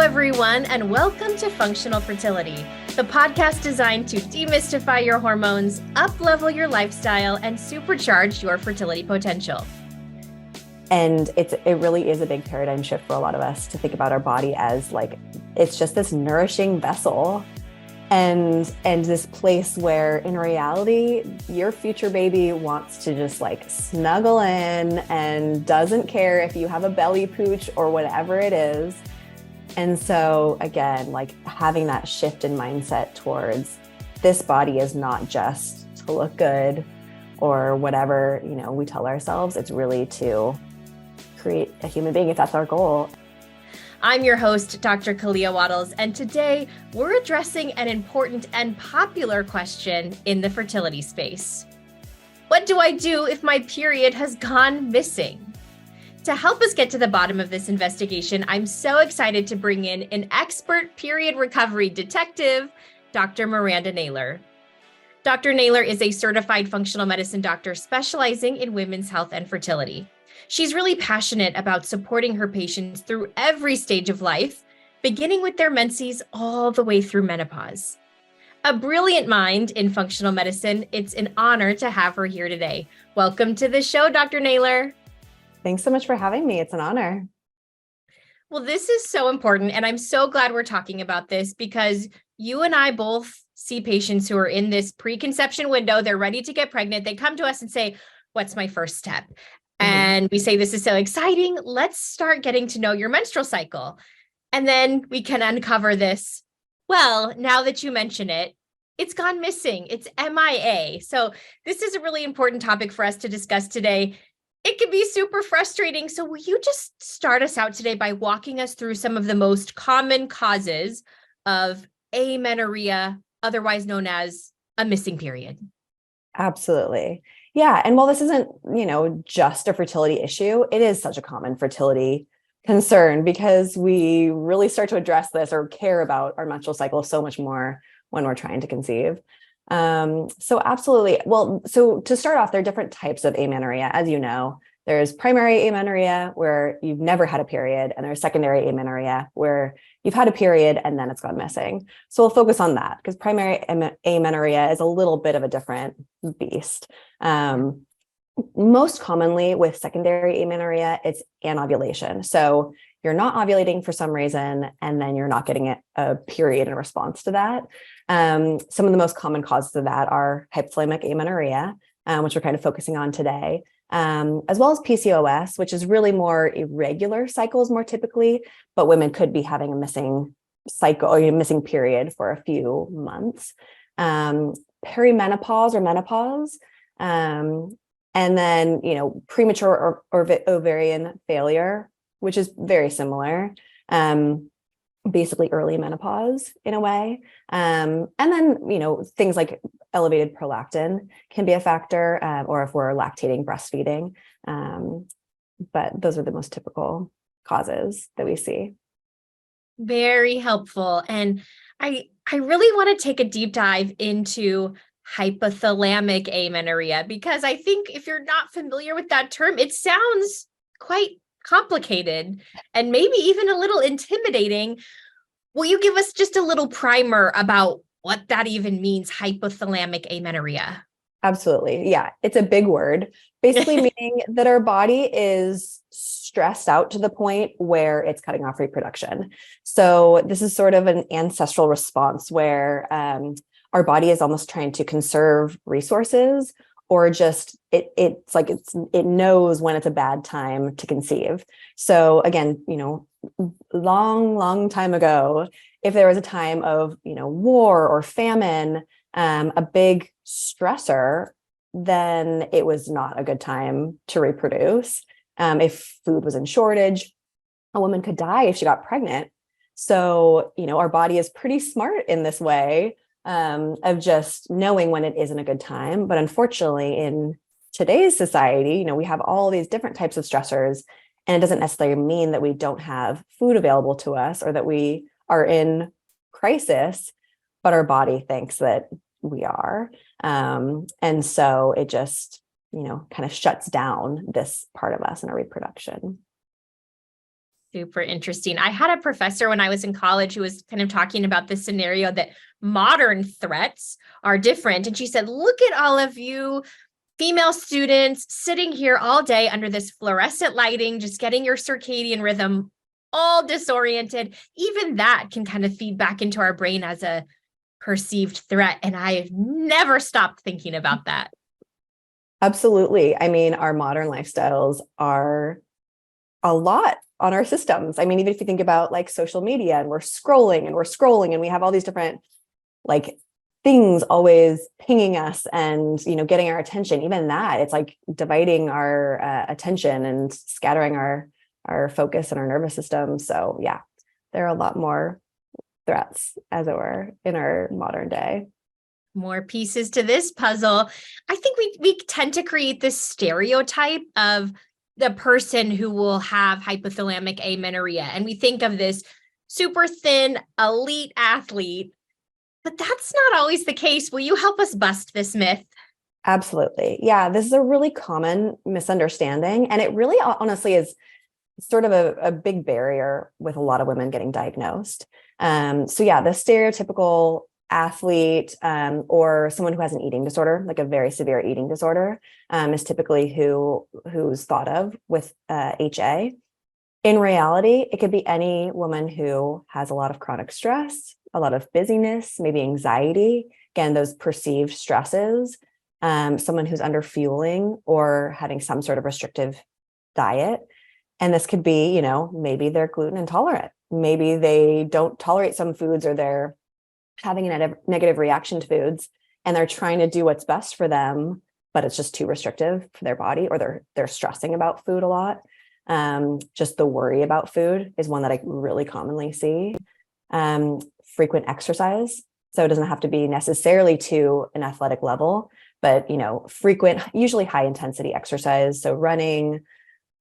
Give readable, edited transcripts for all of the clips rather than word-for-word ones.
everyone, and welcome to Functional Fertility, the podcast designed to demystify your hormones, up-level your lifestyle, and supercharge your fertility potential. And it really is a big paradigm shift for a lot of us to think about our body as like, it's just this nourishing vessel and this place where in reality, your future baby wants to just like snuggle in and doesn't care if you have a belly pooch or whatever it is. And so again, like having that shift in mindset towards this body is not just to look good or whatever, we tell ourselves. It's really to create a human being if that's our goal. I'm your host, Dr. Kalea Wattles, and today we're addressing an important and popular question in the fertility space. What do I do if my period has gone missing? To help us get to the bottom of this investigation, I'm so excited to bring in an expert period recovery detective, Dr. Miranda Naylor. Dr. Naylor is a certified functional medicine doctor specializing in women's health and fertility. She's really passionate about supporting her patients through every stage of life, beginning with their menses all the way through menopause. A brilliant mind in functional medicine, it's an honor to have her here today. Welcome to the show, Dr. Naylor. Thanks so much for having me. It's an honor. Well, this is so important, and I'm so glad we're talking about this because you and I both see patients who are in this preconception window. They're ready to get pregnant. They come to us and say, what's my first step? And we say, this is so exciting. Let's start getting to know your menstrual cycle. And then we can uncover this. Well, now that you mention it, it's gone missing. It's MIA. So this is a really important topic for us to discuss today. It can be super frustrating. So will you just start us out today by walking us through some of the most common causes of amenorrhea, otherwise known as a missing period? Absolutely. Yeah. And while this isn't, just a fertility issue, it is such a common fertility concern because we really start to address this or care about our menstrual cycle so much more when we're trying to conceive. So absolutely. Well, so to start off, there are different types of amenorrhea. As you know, there's primary amenorrhea where you've never had a period, and there's secondary amenorrhea where you've had a period and then it's gone missing. So we'll focus on that because primary amenorrhea is a little bit of a different beast. Most commonly with secondary amenorrhea, it's anovulation. So you're not ovulating for some reason, and then you're not getting a period in response to that. Some of the most common causes of that are hypothalamic amenorrhea, which we're kind of focusing on today, as well as PCOS, which is really more irregular cycles more typically, but women could be having a missing cycle or a missing period for a few months. Perimenopause or menopause, and then, premature or ovarian failure, which is very similar. Basically early menopause in a way. And then, things like elevated prolactin can be a factor, or if we're lactating, breastfeeding. But those are the most typical causes that we see. Very helpful. And I really want to take a deep dive into hypothalamic amenorrhea, because I think if you're not familiar with that term, it sounds quite complicated and maybe even a little intimidating. Will you give us just a little primer about what that even means, hypothalamic amenorrhea? Absolutely. Yeah, it's a big word, basically meaning that our body is stressed out to the point where it's cutting off reproduction. So this is sort of an ancestral response where our body is almost trying to conserve resources, or just it knows when it's a bad time to conceive. So again, long time ago, if there was a time of, war or famine, a big stressor, then it was not a good time to reproduce. If food was in shortage, a woman could die if she got pregnant. So, our body is pretty smart in this way, of just knowing when it isn't a good time. But unfortunately, in today's society, we have all these different types of stressors, and it doesn't necessarily mean that we don't have food available to us or that we are in crisis, but our body thinks that we are. And so it just, kind of shuts down this part of us in our reproduction. Super interesting. I had a professor when I was in college who was kind of talking about this scenario that modern threats are different. And she said, look at all of you female students sitting here all day under this fluorescent lighting, just getting your circadian rhythm all disoriented. Even that can kind of feed back into our brain as a perceived threat. And I've never stopped thinking about that. Absolutely. I mean, our modern lifestyles are a lot on our systems. I mean, even if you think about like social media and we're scrolling and we have all these different like things always pinging us and, getting our attention, even that, it's like dividing our attention and scattering our focus and our nervous system. So yeah, there are a lot more threats, as it were, in our modern day. More pieces to this puzzle. I think we tend to create this stereotype of the person who will have hypothalamic amenorrhea. And we think of this super thin, elite athlete, but that's not always the case. Will you help us bust this myth? Absolutely. Yeah, this is a really common misunderstanding. And it really honestly is sort of a big barrier with a lot of women getting diagnosed. So yeah, the stereotypical athlete or someone who has an eating disorder, like a very severe eating disorder, is typically who's thought of with HA. In reality, it could be any woman who has a lot of chronic stress, a lot of busyness, maybe anxiety, again, those perceived stresses, someone who's under fueling or having some sort of restrictive diet. And this could be, maybe they're gluten intolerant. Maybe they don't tolerate some foods, or they're having a negative reaction to foods, and they're trying to do what's best for them, but it's just too restrictive for their body, or they're stressing about food a lot. Just the worry about food is one that I really commonly see. Frequent exercise. So it doesn't have to be necessarily to an athletic level, but, frequent, usually high intensity exercise. So running,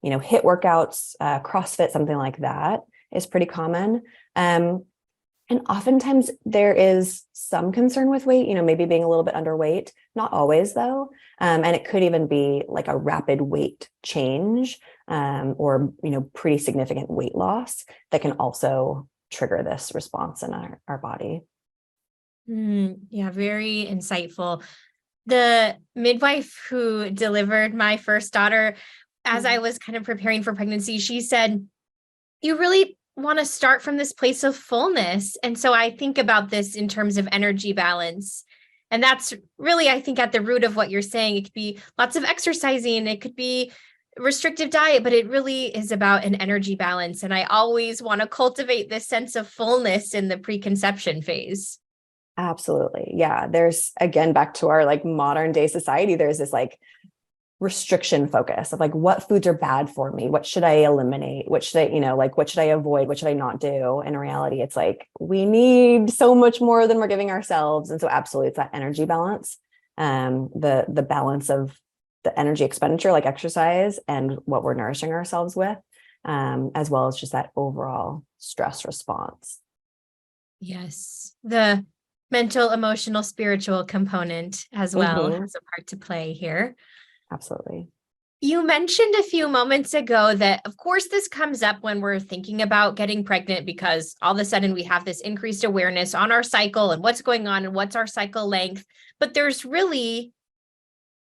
HIIT workouts, CrossFit, something like that is pretty common. And oftentimes there is some concern with weight, maybe being a little bit underweight, not always though. And it could even be like a rapid weight change, or, pretty significant weight loss that can also trigger this response in our body. Yeah, very insightful. The midwife who delivered my first daughter, as I was kind of preparing for pregnancy, she said, you really want to start from this place of fullness. And so I think about this in terms of energy balance. And that's really, I think, at the root of what you're saying. It could be lots of exercising. It could be restrictive diet, but it really is about an energy balance. And I always want to cultivate this sense of fullness in the preconception phase. Absolutely. Yeah. There's, again, back to our like modern day society, there's this like restriction focus of like, what foods are bad for me? What should I eliminate? What should I, what should I avoid? What should I not do? In reality, it's like, we need so much more than we're giving ourselves. And so absolutely, it's that energy balance, the balance of the energy expenditure, like exercise, and what we're nourishing ourselves with, as well as just that overall stress response. Yes. The mental, emotional, spiritual component as well has a part to play here. Absolutely. You mentioned a few moments ago that, of course, this comes up when we're thinking about getting pregnant, because all of a sudden we have this increased awareness on our cycle and what's going on and what's our cycle length. But there's really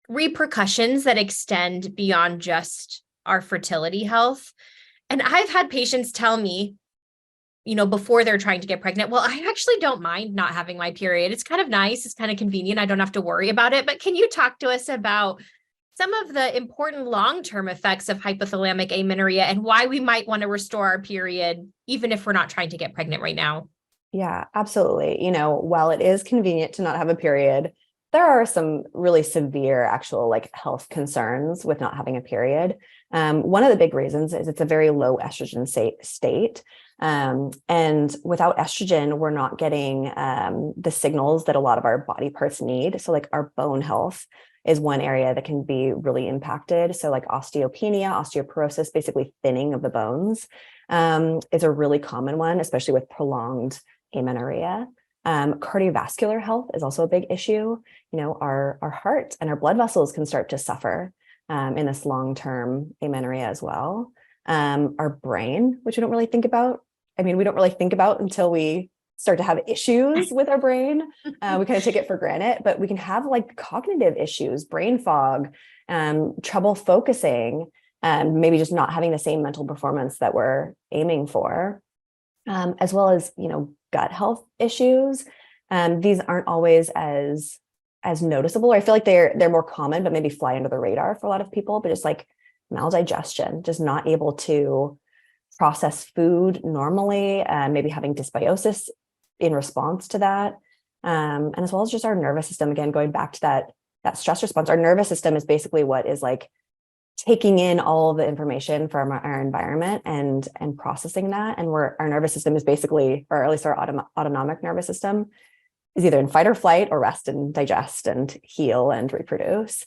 repercussions that extend beyond just our fertility health. And I've had patients tell me, before they're trying to get pregnant, well, I actually don't mind not having my period. It's kind of nice. It's kind of convenient. I don't have to worry about it. But can you talk to us about some of the important long-term effects of hypothalamic amenorrhea and why we might want to restore our period, even if we're not trying to get pregnant right now? Yeah, absolutely. While it is convenient to not have a period, there are some really severe actual like health concerns with not having a period. One of the big reasons is it's a very low estrogen state. And without estrogen, we're not getting the signals that a lot of our body parts need. So like our bone health is one area that can be really impacted. So like osteopenia, osteoporosis, basically thinning of the bones, is a really common one, especially with prolonged amenorrhea. Cardiovascular health is also a big issue. Our heart and our blood vessels can start to suffer in this long-term amenorrhea as well. our brain, which we don't really think about. I mean, we don't really think about until we start to have issues with our brain. We kind of take it for granted, but we can have like cognitive issues, brain fog, trouble focusing, maybe just not having the same mental performance that we're aiming for, as well as, gut health issues. These aren't always as noticeable. I feel like they're more common, but maybe fly under the radar for a lot of people, but just like maldigestion, just not able to process food normally, maybe having dysbiosis in response to that. And as well as just our nervous system, again, going back to that stress response. Our nervous system is basically what is like taking in all the information from our environment and processing that. And our nervous system is basically, or at least our autonomic nervous system, is either in fight or flight or rest and digest and heal and reproduce.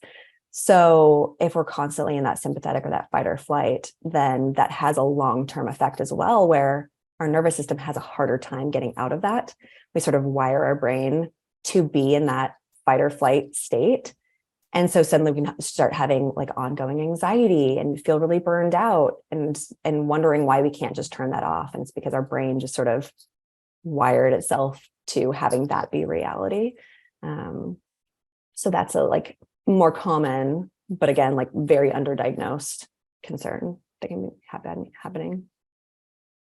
So if we're constantly in that sympathetic or that fight or flight, then that has a long-term effect as well, where our nervous system has a harder time getting out of that. We sort of wire our brain to be in that fight or flight state. And so suddenly we start having like ongoing anxiety and feel really burned out and wondering why we can't just turn that off. And it's because our brain just sort of wired itself to having that be reality. So that's a like more common, but again, like very underdiagnosed concern that can be happening.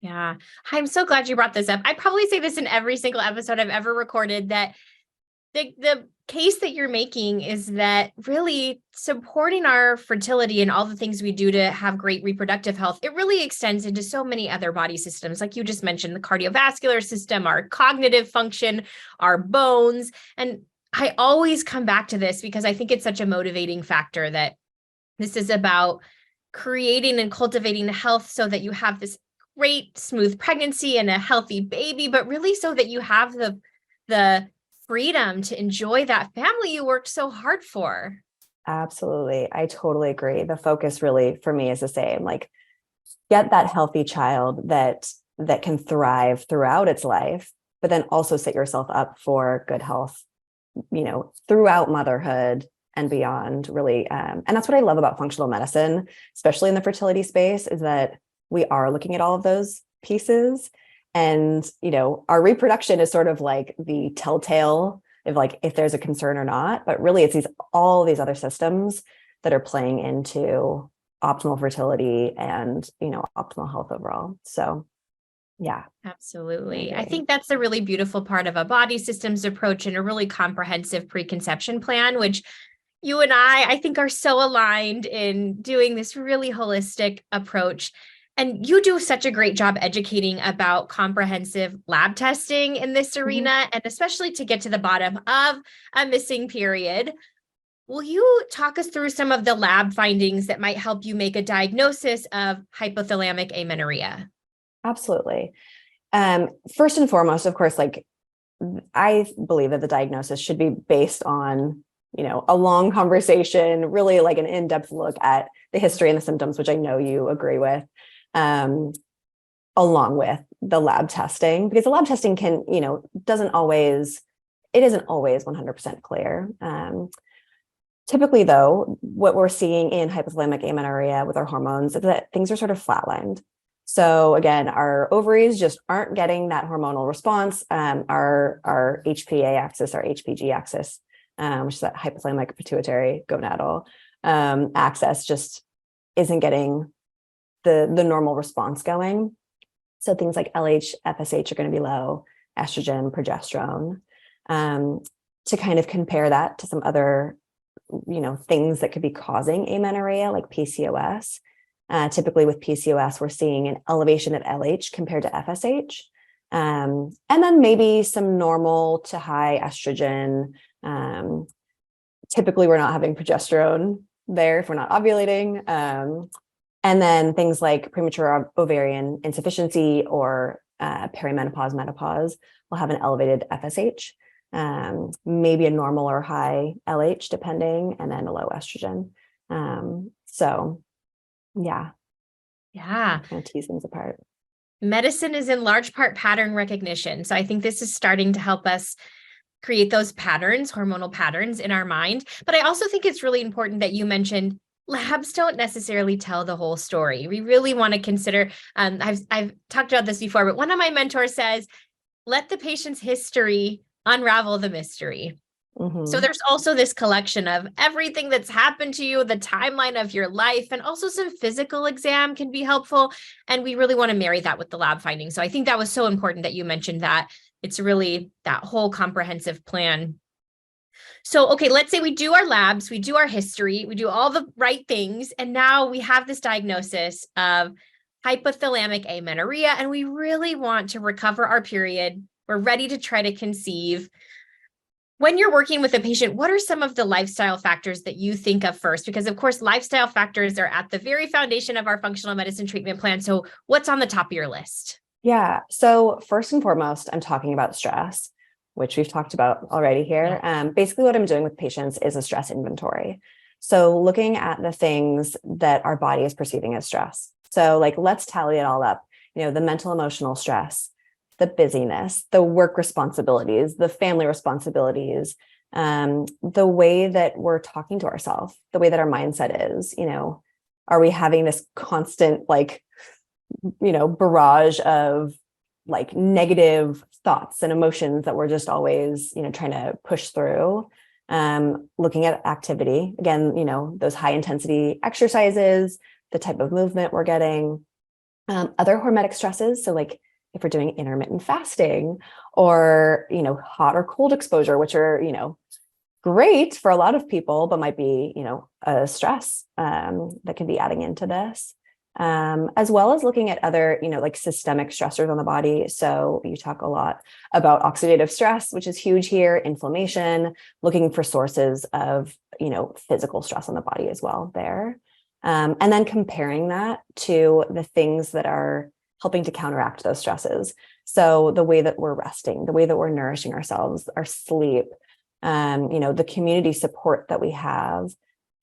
Yeah. I'm so glad you brought this up. I probably say this in every single episode I've ever recorded, that the case that you're making is that really supporting our fertility and all the things we do to have great reproductive health, it really extends into so many other body systems. Like you just mentioned, the cardiovascular system, our cognitive function, our bones. And I always come back to this because I think it's such a motivating factor, that this is about creating and cultivating health so that you have this great, smooth pregnancy and a healthy baby, but really so that you have the freedom to enjoy that family you worked so hard for. Absolutely. I totally agree. The focus really for me is the same, like get that healthy child that can thrive throughout its life, but then also set yourself up for good health, throughout motherhood and beyond, really. And that's what I love about functional medicine, especially in the fertility space, is that we are looking at all of those pieces. And, our reproduction is sort of like the telltale of like if there's a concern or not, but really it's all these other systems that are playing into optimal fertility and, optimal health overall. So yeah. Absolutely. I think that's a really beautiful part of a body systems approach and a really comprehensive preconception plan, which you and I think are so aligned in doing this really holistic approach. And you do such a great job educating about comprehensive lab testing in this arena, and especially to get to the bottom of a missing period. Will you talk us through some of the lab findings that might help you make a diagnosis of hypothalamic amenorrhea? Absolutely. First and foremost, of course, like I believe that the diagnosis should be based on, a long conversation, really like an in-depth look at the history and the symptoms, which I know you agree with. Along with the lab testing, because the lab testing can, isn't always 100% clear. Typically though, what we're seeing in hypothalamic amenorrhea with our hormones is that things are sort of flatlined. So again, our ovaries just aren't getting that hormonal response. Our HPA axis, our HPG axis, which is that hypothalamic pituitary gonadal axis, just isn't getting the normal response going. So things like LH, FSH are going to be low, estrogen, progesterone, to kind of compare that to some other, things that could be causing amenorrhea, like PCOS. Typically with PCOS, we're seeing an elevation of LH compared to FSH. And then maybe some normal to high estrogen. Typically, we're not having progesterone there if we're not ovulating. And then things like premature ovarian insufficiency or perimenopause, menopause will have an elevated FSH, maybe a normal or high LH depending, and then a low estrogen. So yeah. Yeah. Kind of tease things apart. Medicine is in large part pattern recognition. So I think this is starting to help us create those patterns, hormonal patterns in our mind. But I also think it's really important that you mentioned labs don't necessarily tell the whole story. We really want to consider, I've talked about this before, but one of my mentors says, let the patient's history unravel the mystery. So there's also this collection of everything that's happened to you, the timeline of your life, and also some physical exam can be helpful. And we really want to marry that with the lab findings. So I think that was so important that you mentioned that. It's really that whole comprehensive plan. So, okay, let's say we do our labs, we do our history, we do all the right things, and now we have this diagnosis of hypothalamic amenorrhea, and we really want to recover our period. We're ready to try to conceive. When you're working with a patient, what are some of the lifestyle factors that you think of first? Because of course, lifestyle factors are at the very foundation of our functional medicine treatment plan. So what's on the top of your list? Yeah. So first and foremost, I'm talking about stress, which we've talked about already here. Basically, what I'm doing with patients is a stress inventory. So looking at the things that our body is perceiving as stress. So like, let's tally it all up. The mental, emotional stress, the busyness, the work responsibilities, the family responsibilities, the way that we're talking to ourselves, the way that our mindset is, are we having this constant, barrage of like negative thoughts and emotions that we're just always, trying to push through. Looking at activity, again, those high intensity exercises, the type of movement we're getting, other hormetic stresses. So like if we're doing intermittent fasting or, hot or cold exposure, which are, great for a lot of people, but might be, a stress that can be adding into this. As well as looking at other, like systemic stressors on the body. So you talk a lot about oxidative stress, which is huge here, inflammation, looking for sources of, physical stress on the body as well there. And then comparing that to the things that are helping to counteract those stresses. So the way that we're resting, the way that we're nourishing ourselves, our sleep, the community support that we have,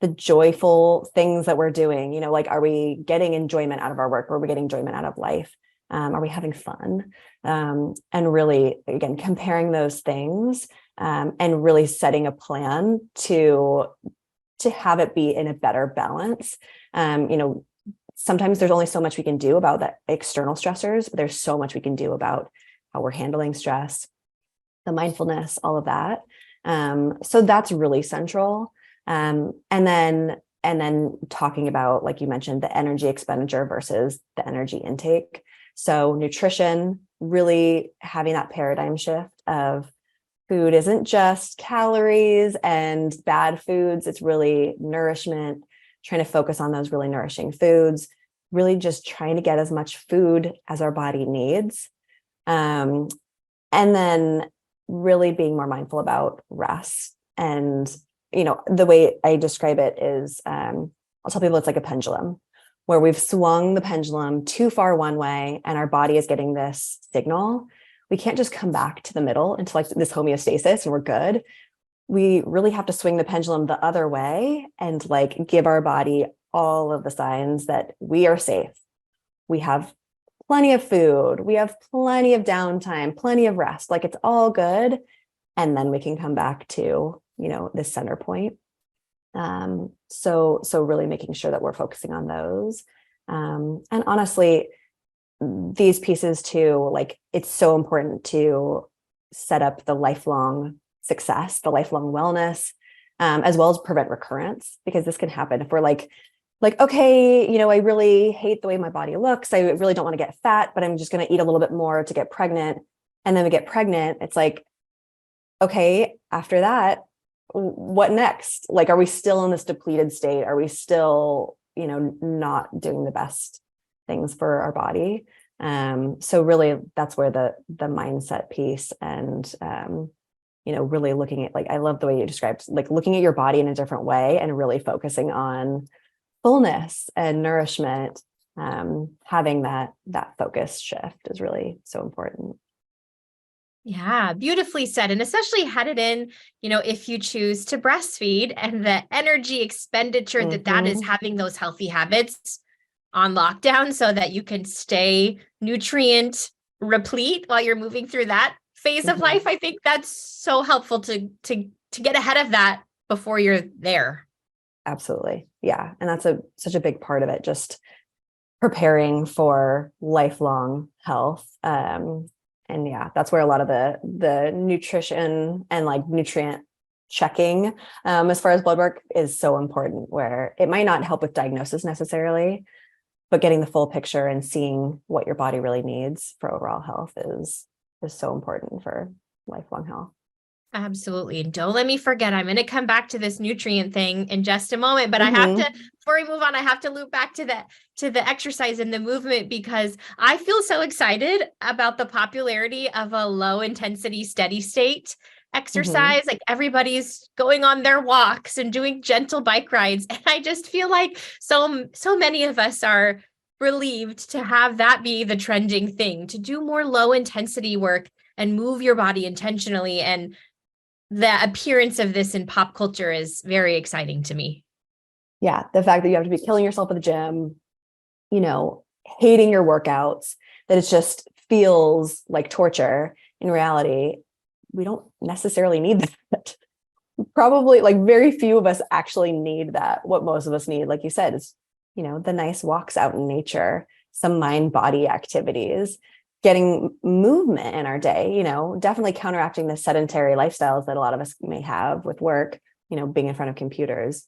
the joyful things that we're doing, like, are we getting enjoyment out of our work? Or are we getting enjoyment out of life? Are we having fun? And really, again, comparing those things and really setting a plan to have it be in a better balance. Sometimes there's only so much we can do about the external stressors, but there's so much we can do about how we're handling stress, the mindfulness, all of that. So that's really central. And then talking about, like you mentioned, the energy expenditure versus the energy intake. So nutrition, really having that paradigm shift of food isn't just calories and bad foods. It's really nourishment, trying to focus on those really nourishing foods, really just trying to get as much food as our body needs. And then really being more mindful about rest. And, the way I describe it is, I'll tell people it's like a pendulum where we've swung the pendulum too far one way and our body is getting this signal. We can't just come back to the middle into like this homeostasis and we're good. We really have to swing the pendulum the other way and like give our body all of the signs that we are safe. We have plenty of food. We have plenty of downtime, plenty of rest. Like it's all good. And then we can come back to, this center point. So really making sure that we're focusing on those. And honestly, these pieces too, like it's so important to set up the lifelong success, the lifelong wellness, as well as prevent recurrence, because this can happen if we're like, okay, I really hate the way my body looks. I really don't want to get fat, but I'm just going to eat a little bit more to get pregnant. And then we get pregnant. It's like, okay, after that, what next? Like, are we still in this depleted state? Are we still, not doing the best things for our body? So really that's where the mindset piece and, really looking at, like, I love the way you described, like looking at your body in a different way and really focusing on fullness and nourishment, having that focus shift is really so important. Yeah, beautifully said. And especially headed in, if you choose to breastfeed and the energy expenditure that is having those healthy habits on lockdown so that you can stay nutrient replete while you're moving through that phase of life. I think that's so helpful to get ahead of that before you're there. Absolutely. Yeah. And that's such a big part of it, just preparing for lifelong health. And yeah, that's where a lot of the nutrition and like nutrient checking, as far as blood work, is so important, where it might not help with diagnosis necessarily, but getting the full picture and seeing what your body really needs for overall health is so important for lifelong health. Absolutely. And don't let me forget, I'm going to come back to this nutrient thing in just a moment, but I have to, before we move on, I have to loop back to the exercise and the movement, because I feel so excited about the popularity of a low intensity, steady state exercise. Like everybody's going on their walks and doing gentle bike rides. And I just feel like so many of us are relieved to have that be the trending thing, to do more low intensity work and move your body intentionally. And the appearance of this in pop culture is very exciting to me. Yeah. The fact that you have to be killing yourself at the gym, hating your workouts, that it just feels like torture. In reality, we don't necessarily need that. Probably like very few of us actually need that. What most of us need, like you said, is, the nice walks out in nature, some mind body activities, getting movement in our day, definitely counteracting the sedentary lifestyles that a lot of us may have with work, being in front of computers,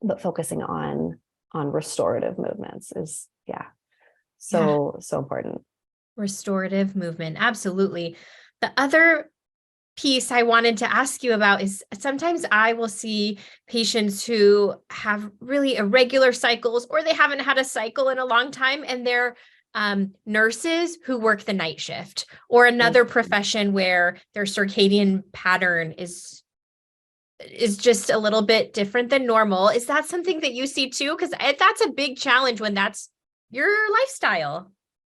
but focusing on restorative movements is, so important. Restorative movement. Absolutely. The other piece I wanted to ask you about is sometimes I will see patients who have really irregular cycles, or they haven't had a cycle in a long time, and they're nurses who work the night shift, or another profession where their circadian pattern is just a little bit different than normal. Is that something that you see too? Because that's a big challenge when that's your lifestyle.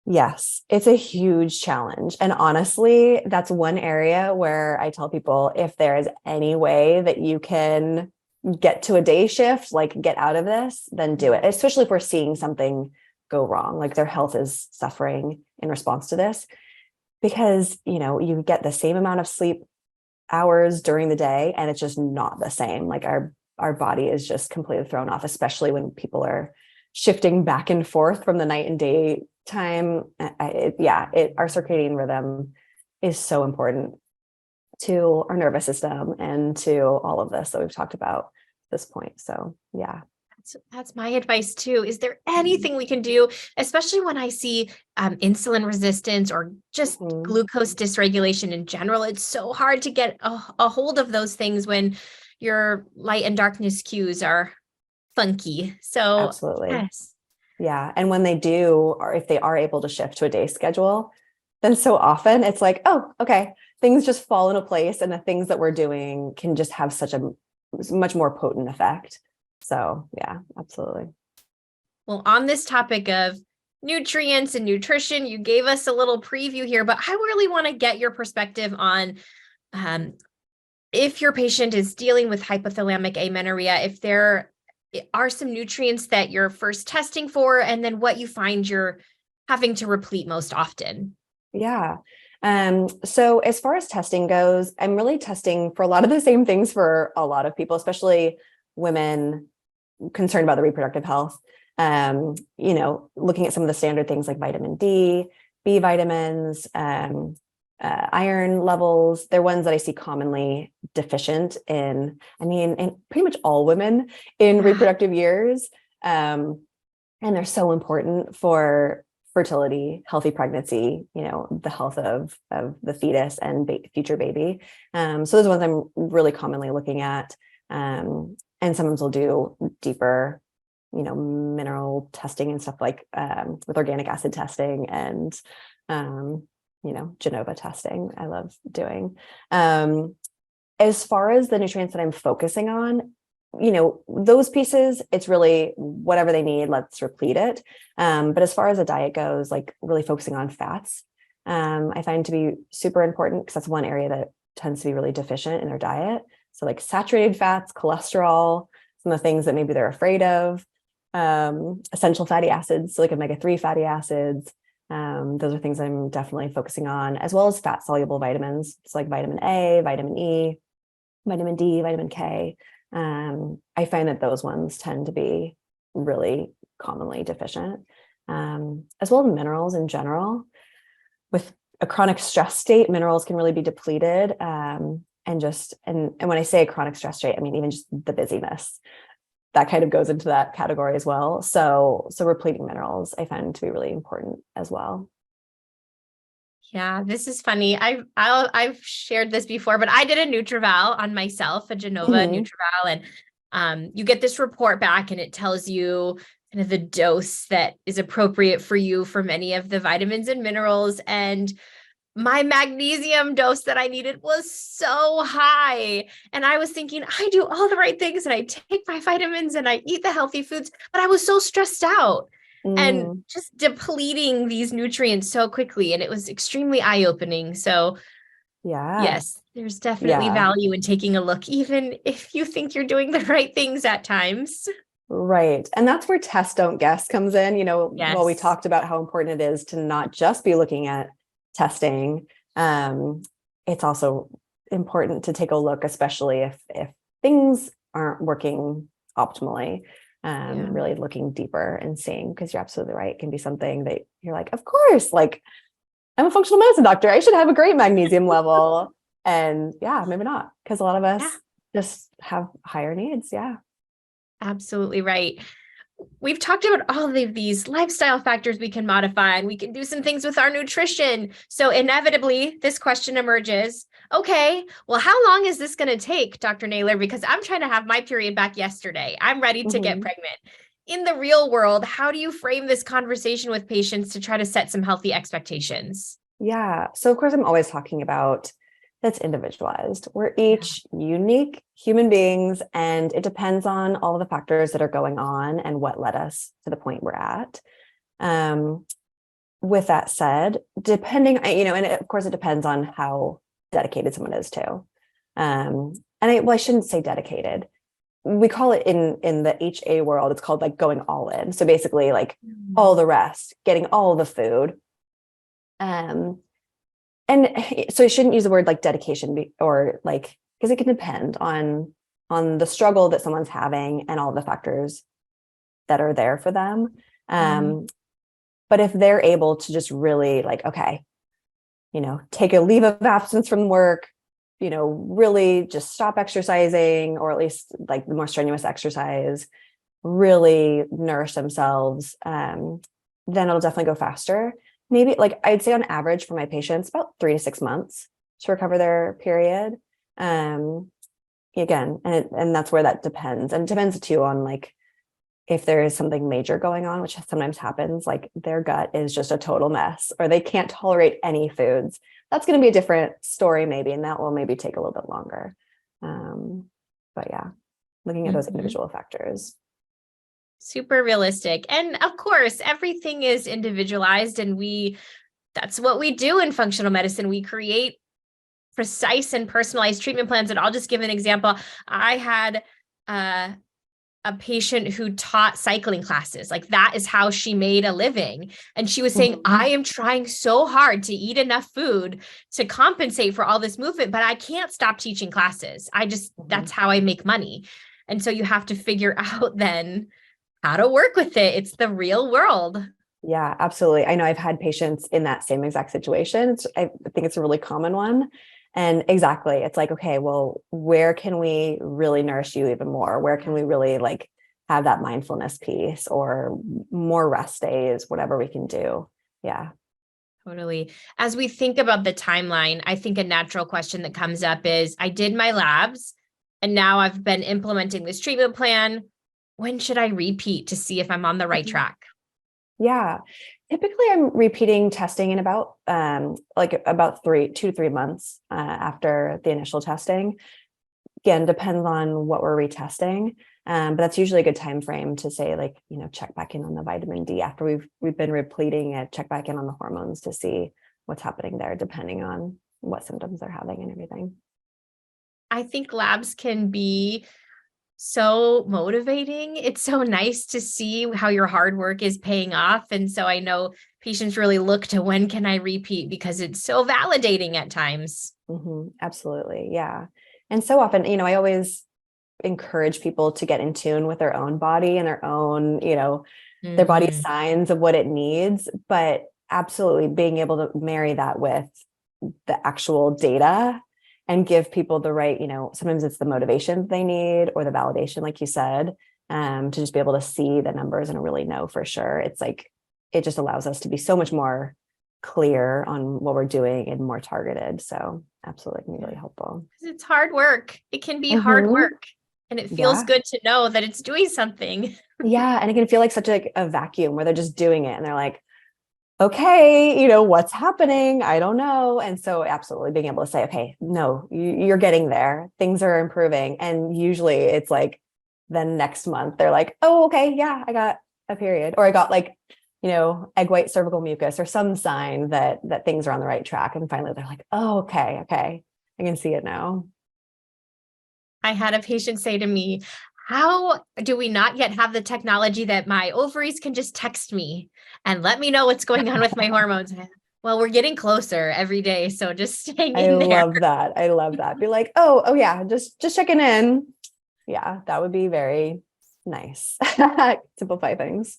Yes, it's a huge challenge. And honestly, that's one area where I tell people, if there is any way that you can get to a day shift, like get out of this, then do it, especially if we're seeing something go wrong, like their health is suffering in response to this, because, you get the same amount of sleep hours during the day and it's just not the same. Like our body is just completely thrown off, especially when people are shifting back and forth from the night and day time. Our circadian rhythm is so important to our nervous system and to all of this that we've talked about at this point. So yeah. That's my advice too. Is there anything we can do, especially when I see insulin resistance or just glucose dysregulation in general? It's so hard to get a hold of those things when your light and darkness cues are funky. So absolutely. Yes. Yeah. And when they do, or if they are able to shift to a day schedule, then so often it's like, oh, okay, things just fall into place, and the things that we're doing can just have such a much more potent effect. So yeah, absolutely. Well, on this topic of nutrients and nutrition, you gave us a little preview here, but I really want to get your perspective on if your patient is dealing with hypothalamic amenorrhea, if there are some nutrients that you're first testing for, and then what you find you're having to replete most often. Yeah. So as far as testing goes, I'm really testing for a lot of the same things for a lot of people, especially women concerned about the reproductive health. Looking at some of the standard things like vitamin D, B vitamins, iron levels. They're ones that I see commonly deficient in pretty much all women in reproductive years. And they're so important for fertility, healthy pregnancy, the health of the fetus and future baby. So those are ones I'm really commonly looking at. And sometimes we'll do deeper, mineral testing and stuff like with organic acid testing and, Genova testing I love doing. As far as the nutrients that I'm focusing on, those pieces, it's really whatever they need, let's replete it. But as far as a diet goes, like really focusing on fats, I find to be super important, because that's one area that tends to be really deficient in their diet. So like saturated fats, cholesterol, some of the things that maybe they're afraid of, essential fatty acids, so like omega-3 fatty acids. Those are things I'm definitely focusing on, as well as fat soluble vitamins. It's like vitamin A, vitamin E, vitamin D, vitamin K. I find that those ones tend to be really commonly deficient, as well as minerals in general. With a chronic stress state, minerals can really be depleted. And when I say chronic stress state, I mean, even just the busyness, that kind of goes into that category as well. So repleting minerals, I find to be really important as well. Yeah, this is funny. I've shared this before, but I did a Nutrival on myself, a Genova Nutrival, and you get this report back, and it tells you kind of the dose that is appropriate for you for many of the vitamins and minerals. And my magnesium dose that I needed was so high. And I was thinking, I do all the right things and I take my vitamins and I eat the healthy foods, but I was so stressed out and just depleting these nutrients so quickly. And it was extremely eye-opening. So yes, there's definitely value in taking a look, even if you think you're doing the right things at times. Right. And that's where test don't guess comes in. While we talked about how important it is to not just be looking at testing, it's also important to take a look, especially if things aren't working optimally, really looking deeper and seeing, because you're absolutely right. It can be something that you're like, of course, like I'm a functional medicine doctor, I should have a great magnesium level. And maybe not, because a lot of us just have higher needs. Yeah. Absolutely right. We've talked about all of these lifestyle factors we can modify, and we can do some things with our nutrition. So inevitably, this question emerges. Okay, well, how long is this going to take, Dr. Naylor? Because I'm trying to have my period back yesterday. I'm ready to get pregnant. In the real world, how do you frame this conversation with patients to try to set some healthy expectations? Yeah. So of course, I'm always talking about that's individualized. We're each unique human beings, and it depends on all of the factors that are going on and what led us to the point we're at. With that said, depending, and of course, it depends on how dedicated someone is too. I shouldn't say dedicated. We call it in the HA world, it's called like going all in. So basically like all the rest, getting all the food. And so I shouldn't use the word like dedication or like, because it can depend on the struggle that someone's having and all the factors that are there for them. But if they're able to just really like, okay, take a leave of absence from work, really just stop exercising, or at least like the more strenuous exercise, really nourish themselves, then it'll definitely go faster. Maybe like I'd say on average for my patients, about 3 to 6 months to recover their period. Again, and that's where that depends. And it depends too on like, if there is something major going on, which sometimes happens, like their gut is just a total mess, or they can't tolerate any foods. That's going to be a different story maybe, and that will maybe take a little bit longer. But looking at those individual factors. Super realistic. And of course, everything is individualized, and that's what we do in functional medicine. We create precise and personalized treatment plans. And I'll just give an example. I had a patient who taught cycling classes. Like that is how she made a living. And she was saying, I am trying so hard to eat enough food to compensate for all this movement, but I can't stop teaching classes. That's how I make money. And so you have to figure out then how to work with it. It's the real world. Yeah, absolutely. I know I've had patients in that same exact situation. I think it's a really common one. And exactly, it's like, okay, well, where can we really nourish you even more? Where can we really like have that mindfulness piece or more rest days, whatever we can do? Yeah. Totally. As we think about the timeline, I think a natural question that comes up is, I did my labs and now I've been implementing this treatment plan. When should I repeat to see if I'm on the right track? Yeah. Typically I'm repeating testing in about 2 to 3 months after the initial testing. Again, depends on what we're retesting. But that's usually a good time frame to say, like, check back in on the vitamin D after we've been repleting it, check back in on the hormones to see what's happening there, depending on what symptoms they're having and everything. I think labs can be so motivating. It's so nice to see how your hard work is paying off. And so I know patients really look to when can I repeat, because it's so validating at times. Absolutely. Yeah. And so often, I always encourage people to get in tune with their own body and their own, their body's signs of what it needs, but absolutely being able to marry that with the actual data and give people the right, sometimes it's the motivation they need or the validation, like you said, to just be able to see the numbers and really know for sure. It's like, it just allows us to be so much more clear on what we're doing and more targeted. So absolutely can be really helpful. It's hard work. It can be hard work, and it feels good to know that it's doing something. Yeah. And it can feel like such a vacuum where they're just doing it and they're like, okay, what's happening? I don't know. And so absolutely being able to say, okay, no, you're getting there. Things are improving. And usually it's like the next month they're like, oh, okay, yeah, I got a period, or I got egg white cervical mucus or some sign that things are on the right track. And finally they're like, oh, okay, I can see it now. I had a patient say to me, how do we not yet have the technology that my ovaries can just text me and let me know what's going on with my hormones? Well, we're getting closer every day. So just hang in there. I love that. Be like, oh yeah, just checking in. Yeah, that would be very nice. Simplify things.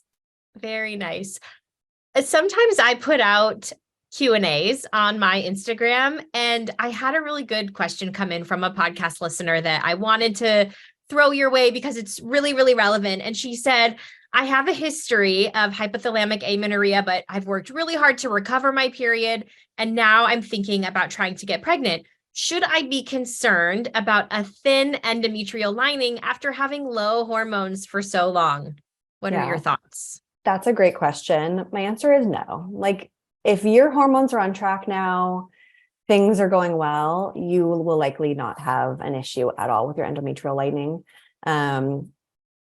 Very nice. Sometimes I put out Q&As on my Instagram, and I had a really good question come in from a podcast listener that I wanted to throw your way because it's really, really relevant. And she said, I have a history of hypothalamic amenorrhea, but I've worked really hard to recover my period. And now I'm thinking about trying to get pregnant. Should I be concerned about a thin endometrial lining after having low hormones for so long? What are your thoughts? That's a great question. My answer is no. Like, if your hormones are on track now, things are going well, you will likely not have an issue at all with your endometrial lining.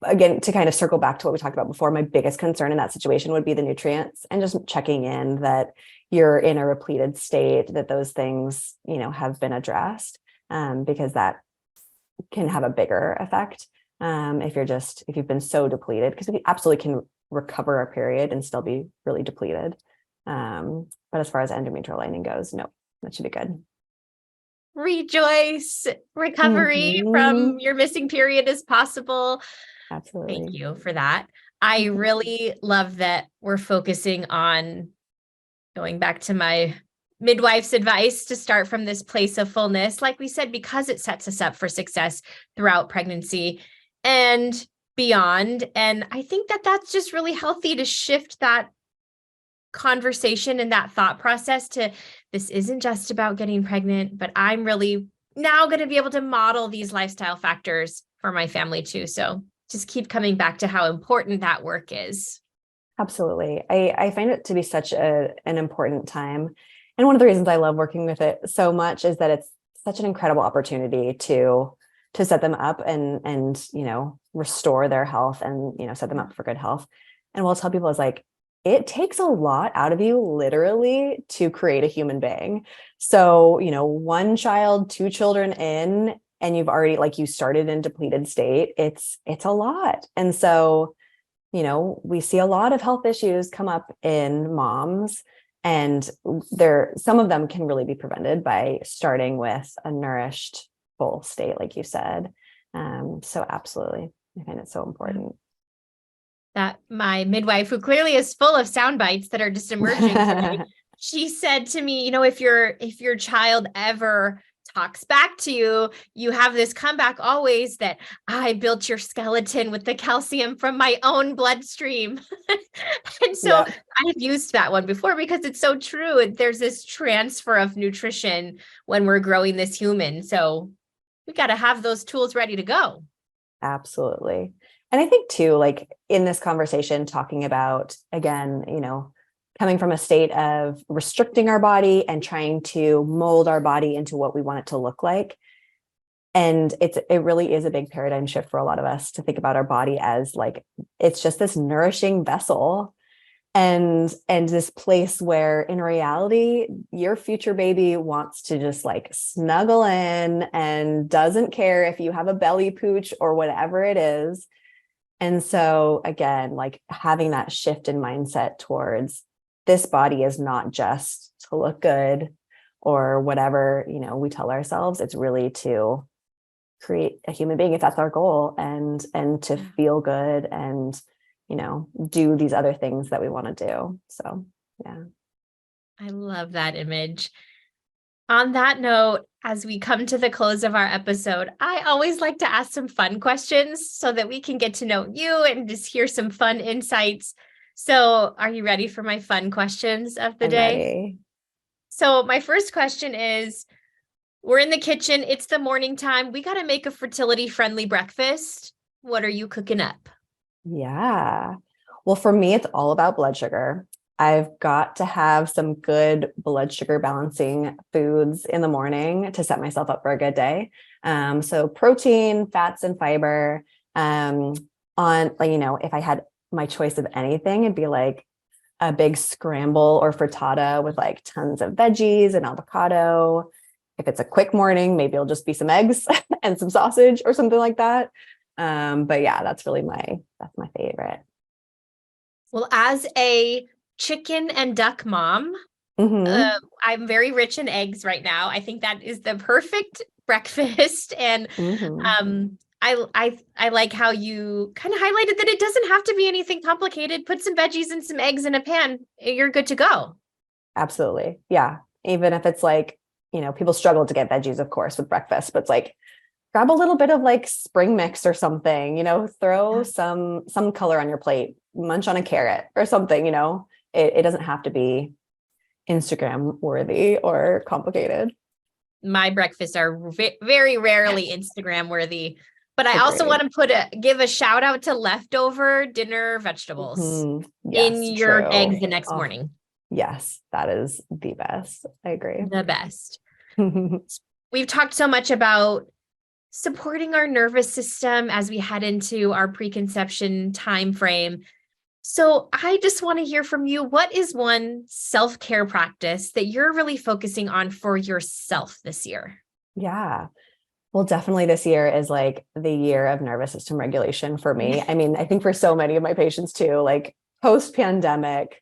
Again, to kind of circle back to what we talked about before, my biggest concern in that situation would be the nutrients and just checking in that you're in a repleted state, that those things, have been addressed, because that can have a bigger effect. If you've been so depleted, because we absolutely can recover our period and still be really depleted. But as far as endometrial lining goes, no, that should be good. Rejoice. Recovery from your missing period is possible. Absolutely. Thank you for that. I really love that we're focusing on going back to my midwife's advice to start from this place of fullness, like we said, because it sets us up for success throughout pregnancy and beyond. And I think that that's just really healthy to shift that conversation and that thought process to, this isn't just about getting pregnant, but I'm really now going to be able to model these lifestyle factors for my family too. So just keep coming back to how important that work is. Absolutely. I find it to be such an important time. And one of the reasons I love working with it so much is that it's such an incredible opportunity to set them up and restore their health and, set them up for good health. And we'll tell people is like, it takes a lot out of you literally to create a human being. So, one child, 2 children in, and you've already, you started in depleted state, it's a lot. And so, we see a lot of health issues come up in moms, and some of them can really be prevented by starting with a nourished, full state, like you said. So absolutely, I find it so important. That my midwife, who clearly is full of sound bites that are just emerging today, she said to me, if your child ever talks back to you, you have this comeback always that I built your skeleton with the calcium from my own bloodstream. And so I've used that one before because it's so true. There's this transfer of nutrition when we're growing this human. So we got to have those tools ready to go. Absolutely. And I think too, in this conversation, talking about, again, coming from a state of restricting our body and trying to mold our body into what we want it to look like. And it really is a big paradigm shift for a lot of us to think about our body as it's just this nourishing vessel and this place where in reality, your future baby wants to just snuggle in and doesn't care if you have a belly pooch or whatever it is. And so again, having that shift in mindset towards this body is not just to look good or whatever, we tell ourselves. It's really to create a human being if that's our goal, and to feel good and, do these other things that we want to do. So, yeah. I love that image. On that note, as we come to the close of our episode, I always like to ask some fun questions so that we can get to know you and just hear some fun insights. So are you ready for my fun questions of the day? Ready. So my first question is, we're in the kitchen. It's the morning time. We got to make a fertility-friendly breakfast. What are you cooking up? Yeah. Well, for me, it's all about blood sugar. I've got to have some good blood sugar balancing foods in the morning to set myself up for a good day. So protein, fats, and fiber. If I had my choice of anything, it'd be like a big scramble or frittata with like tons of veggies and avocado. If it's a quick morning, maybe it'll just be some eggs and some sausage or something like that. But yeah, that's my favorite. Well, as a chicken and duck mom, I'm very rich in eggs right now. I think that is the perfect breakfast. And I like how you kind of highlighted that it doesn't have to be anything complicated. Put some veggies and some eggs in a pan. You're good to go. Absolutely. Yeah. Even if it's like, people struggle to get veggies, of course, with breakfast, but it's like, grab a little bit of like spring mix or something, throw some color on your plate, munch on a carrot or something, it doesn't have to be Instagram worthy or complicated. My breakfasts are very rarely Instagram worthy, but I also want to give a shout out to leftover dinner vegetables in your eggs the next morning. Yes, that is the best. I agree. The best. We've talked so much about supporting our nervous system as we head into our preconception timeframe. So I just want to hear from you. What is one self-care practice that you're really focusing on for yourself this year? Yeah. Well, definitely this year is like the year of nervous system regulation for me. I mean, I think for so many of my patients too, like post-pandemic,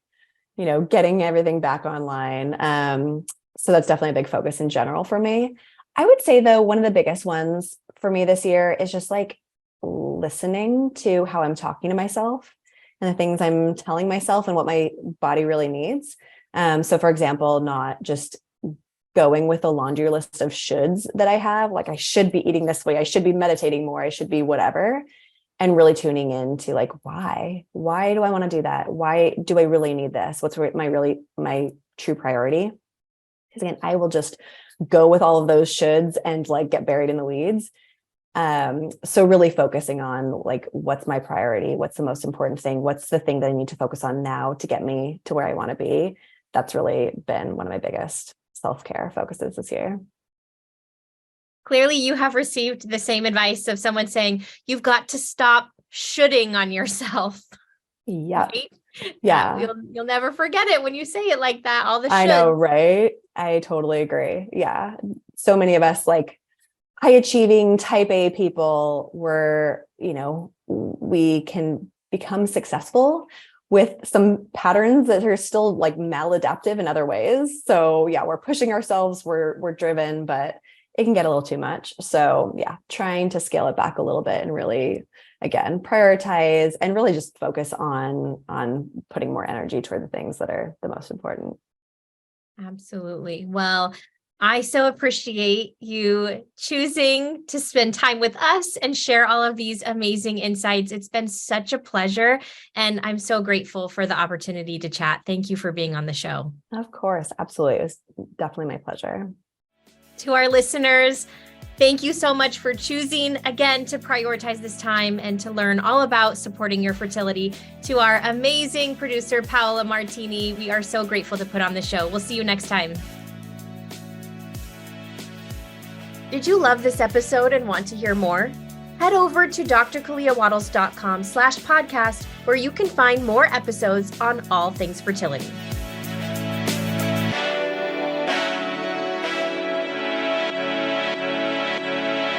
getting everything back online. So that's definitely a big focus in general for me. I would say though, one of the biggest ones for me this year is just like listening to how I'm talking to myself and the things I'm telling myself and what my body really needs. So for example, not just going with a laundry list of shoulds that I have, like I should be eating this way, I should be meditating more, I should be whatever, and really tuning into like, why do I want to do that? Why do I really need this? What's my true priority? Because again, I will just go with all of those shoulds and like get buried in the weeds. So really focusing on like, what's my priority? What's the most important thing? What's the thing that I need to focus on now to get me to where I want to be? That's really been one of my biggest self-care focuses this year. Clearly you have received the same advice of someone saying, you've got to stop shoulding on yourself. Yeah. Right? Yeah. You'll never forget it when you say it like that. All the shoulds. I know, right? I totally agree. Yeah. So many of us like high achieving type A people we can become successful with some patterns that are still like maladaptive in other ways. So yeah, we're pushing ourselves, we're driven, but it can get a little too much. So yeah, trying to scale it back a little bit and really, again, prioritize and really just focus on putting more energy toward the things that are the most important. Absolutely. Well, I so appreciate you choosing to spend time with us and share all of these amazing insights. It's been such a pleasure, and I'm so grateful for the opportunity to chat. Thank you for being on the show. Of course. Absolutely. It was definitely my pleasure. To our listeners, thank you so much for choosing, again, to prioritize this time and to learn all about supporting your fertility. To our amazing producer, Paola Martini, we are so grateful to put on the show. We'll see you next time. Did you love this episode and want to hear more? Head over to drkaleawattles.com/podcast, where you can find more episodes on all things fertility.